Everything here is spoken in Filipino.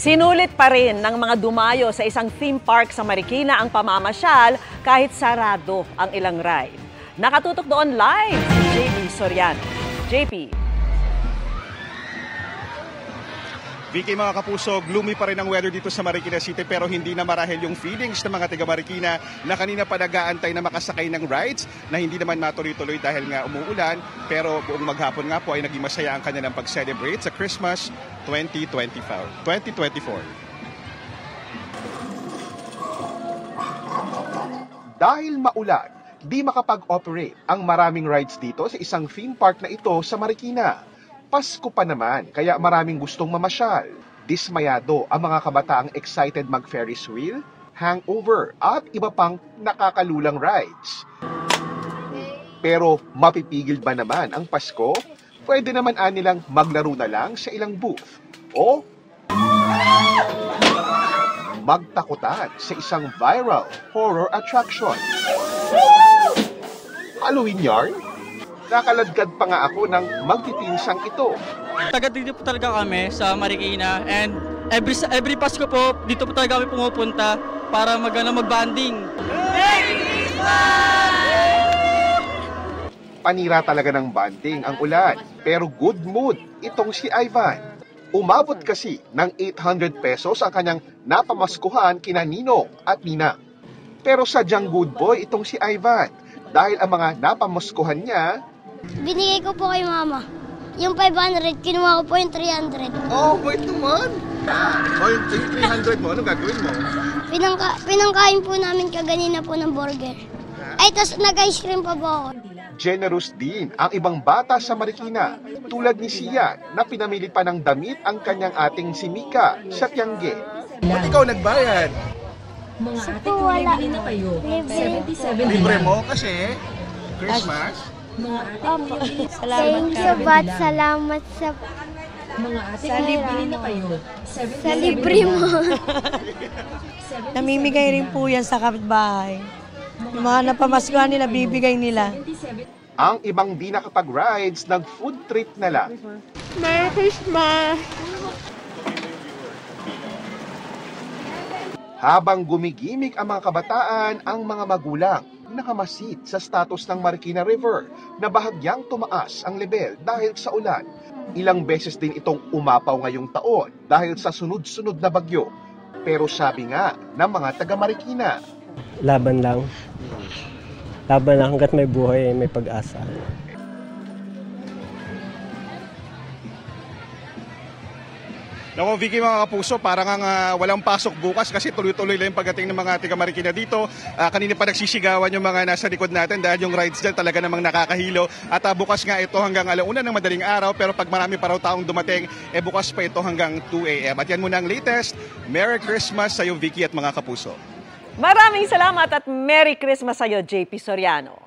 Sinulit pa rin ng mga dumayo sa isang theme park sa Marikina ang pamamasyal kahit sarado ang ilang ride. Nakatutok doon live si JP Soriano. JP. Vicky, mga kapuso, gloomy pa rin ang weather dito sa Marikina City pero hindi na marahil yung feelings ng mga taga Marikina na kanina pa nag-aantay na makasakay ng rides na hindi naman matuloy-tuloy dahil nga umuulan pero buong maghapon nga po ay naging masaya ang kanilang pag-celebrate sa Christmas 2024. Dahil maulan, di makapag-operate ang maraming rides dito sa isang theme park na ito sa Marikina. Pasko pa naman, kaya maraming gustong mamasyal. Dismayado ang mga kabataang excited mag-Ferris wheel, hangover, at iba pang nakakalulang rides. Pero mapipigil ba naman ang Pasko? Pwede naman anilang maglaro na lang sa ilang booth. O magtakutan sa isang viral horror attraction. Halloween yarn? Nakaladkad pa nga ako ng magpipinsang ito. Taga dito po talaga kami sa Marikina and every Pasko po dito po talaga kami pumupunta para mag-banding. Merry Christmas! Panira talaga ng banding ang ulan, pero good mood itong si Ivan. Umabot kasi ng 800 pesos ang kanyang napamaskuhan kina Ninong at Nina. Pero sadyang good boy itong si Ivan dahil ang mga napamaskuhan niya, binigay ko po kay mama. Yung 500, kinuha ko po yung 300. oh, wait naman. So yung 300 mo, ano gagawin mo? Pinangkain po namin kaganina po ng burger. Ay, tas nag-ice cream pa po ako. Generous din ang ibang bata sa Marikina, tulad ni Sian na pinamili pa ng damit ang kanyang ating si Mika sa Tiangge. Ba't ikaw nagbayad? Mga ate, po, kung wala. bibili na kayo, Libre. 77 Libre lang. mo kasi Christmas. Mga ate, kung bibili na Thank you, Bat. Salamat sa mga ate, kung bibili na kayo, 77 sa libre mo. Namimigay rin po yan sa kapitbahay. Yung mga napamaskuhan nila, bibigay nila. Ang ibang di nakapag-rides, nag-food trip na lang. Merry Christmas! Habang gumigimik ang mga kabataan, ang mga magulang nakamasid sa status ng Marikina River na bahagyang tumaas ang level dahil sa ulan. Ilang beses din itong umapaw ngayong taon dahil sa sunod-sunod na bagyo. Pero sabi nga ng mga taga Marikina, laban lang. Laban lang hanggat may buhay, may pag-asa. Naku, Vicky, mga kapuso, parang walang pasok bukas kasi tuloy-tuloy lang yung pagdating ng mga taga Marikina dito. Kanina pa nagsisigawan yung mga nasa likod natin dahil yung rides dyan talaga namang nakakahilo. At bukas nga ito hanggang alauna ng madaling araw, pero pag marami pa raw taong dumating, bukas pa ito hanggang 2 a.m. At yan muna ang latest. Merry Christmas sa iyo, Vicky, at mga kapuso. Maraming salamat at Merry Christmas sa iyo, JP Soriano.